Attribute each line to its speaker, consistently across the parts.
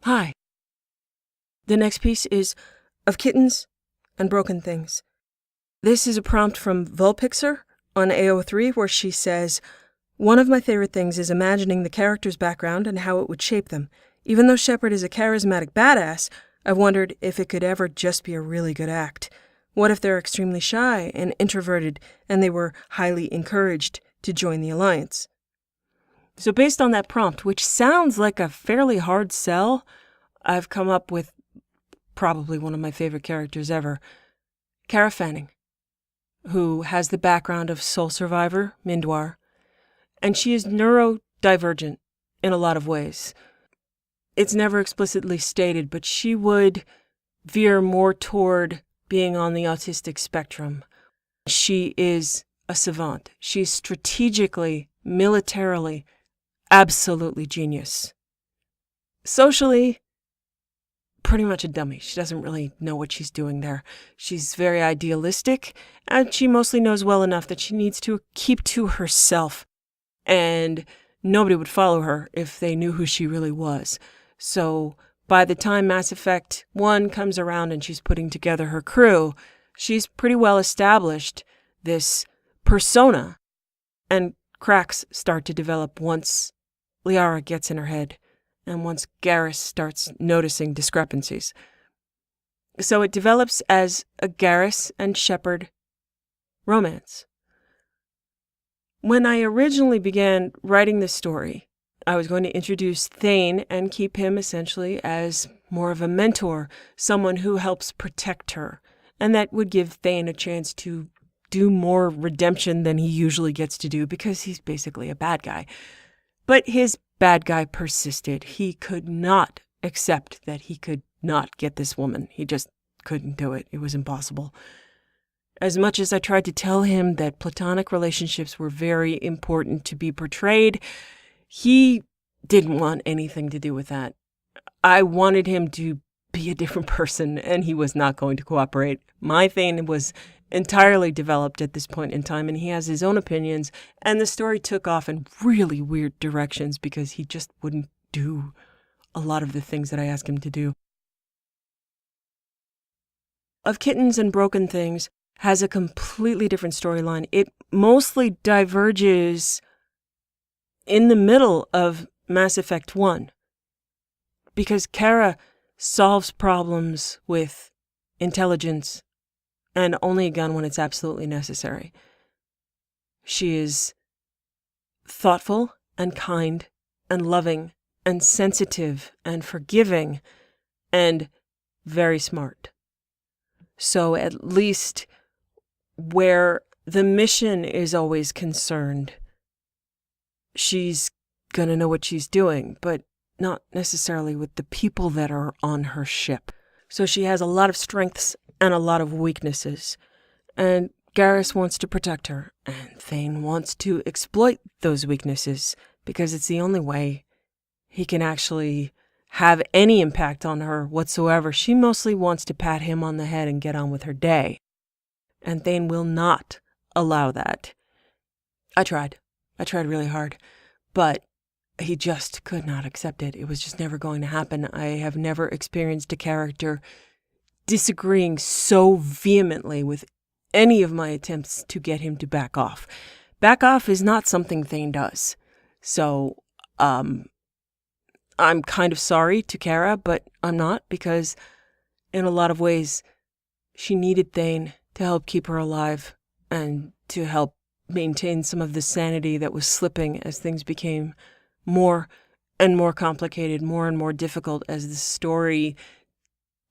Speaker 1: Hi. The next piece is Of Kittens and Broken Things. This is a prompt from Vulpixer on AO3 where she says, "One of my favorite things is imagining the character's background and how it would shape them. Even though Shepard is a charismatic badass, I've wondered if it could ever just be a really good act. What if they're extremely shy and introverted and they were highly encouraged to join the Alliance?" So based on that prompt, which sounds like a fairly hard sell, I've come up with probably one of my favorite characters ever, Cara Fanning, who has the background of Soul Survivor, Mindwar, and she is neurodivergent in a lot of ways. It's never explicitly stated, but she would veer more toward being on the autistic spectrum. She is a savant. She's strategically, militarily, absolutely genius. Socially, pretty much a dummy. She doesn't really know what she's doing there. She's very idealistic, and she mostly knows well enough that she needs to keep to herself, and nobody would follow her if they knew who she really was. So by the time Mass Effect 1 comes around and she's putting together her crew, she's pretty well established this persona, and cracks start to develop once Liara gets in her head, and once Garrus starts noticing discrepancies. So it develops as a Garrus and Shepard romance. When I originally began writing this story, I was going to introduce Thane and keep him essentially as more of a mentor, someone who helps protect her, and that would give Thane a chance to do more redemption than he usually gets to do because he's basically a bad guy. But his bad guy persisted. He could not accept that he could not get this woman. He just couldn't do it. It was impossible. As much as I tried to tell him that platonic relationships were very important to be portrayed, he didn't want anything to do with that. I wanted him to be a different person, and he was not going to cooperate. My Thane was entirely developed at this point in time, and he has his own opinions, and the story took off in really weird directions because he just wouldn't do a lot of the things that I asked him to do. Of Kittens and Broken Things has a completely different storyline. It mostly diverges in the middle of Mass Effect 1 because Cara solves problems with intelligence and only a gun when it's absolutely necessary. She is thoughtful and kind and loving and sensitive and forgiving and very smart. So at least where the mission is always concerned, she's gonna know what she's doing, but not necessarily with the people that are on her ship. So she has a lot of strengths and a lot of weaknesses. And Garrus wants to protect her, and Thane wants to exploit those weaknesses because it's the only way he can actually have any impact on her whatsoever. She mostly wants to pat him on the head and get on with her day. And Thane will not allow that. I tried really hard, but he just could not accept it. It was just never going to happen. I have never experienced a character disagreeing so vehemently with any of my attempts to get him to back off. Back off is not something Thane does. So, I'm kind of sorry to Cara, but I'm not, because in a lot of ways, she needed Thane to help keep her alive and to help maintain some of the sanity that was slipping as things became more and more complicated, more and more difficult as the story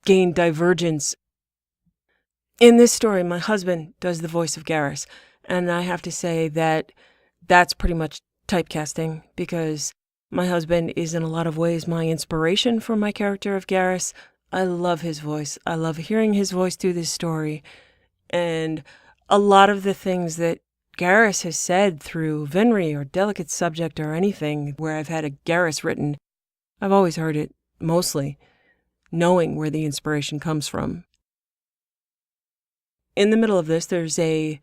Speaker 1: gained divergence. In this story, my husband does the voice of Garrus, and I have to say that that's pretty much typecasting because my husband is in a lot of ways my inspiration for my character of Garrus. I love his voice. I love hearing his voice through this story. And a lot of the things that Garrus has said through Venri or Delicate Subject or anything where I've had a Garrus written, I've always heard it mostly knowing where the inspiration comes from. In the middle of this, there's a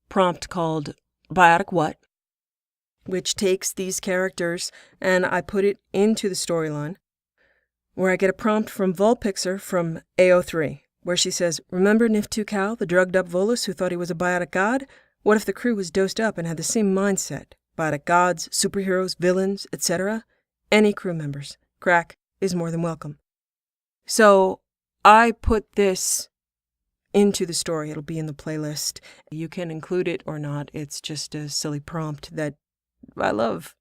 Speaker 1: prompt called Biotic What, which takes these characters and I put it into the storyline. where I get a prompt from Volpixer from AO3, where she says, remember Nif2Cal, the drugged-up Volus who thought he was a biotic god? What if the crew was dosed up and had the same mindset? Biotic gods, superheroes, villains, etc.? Any crew members. Crack is more than welcome. So I put this into the story. It'll be in the playlist. You can include it or not. It's just a silly prompt that I love.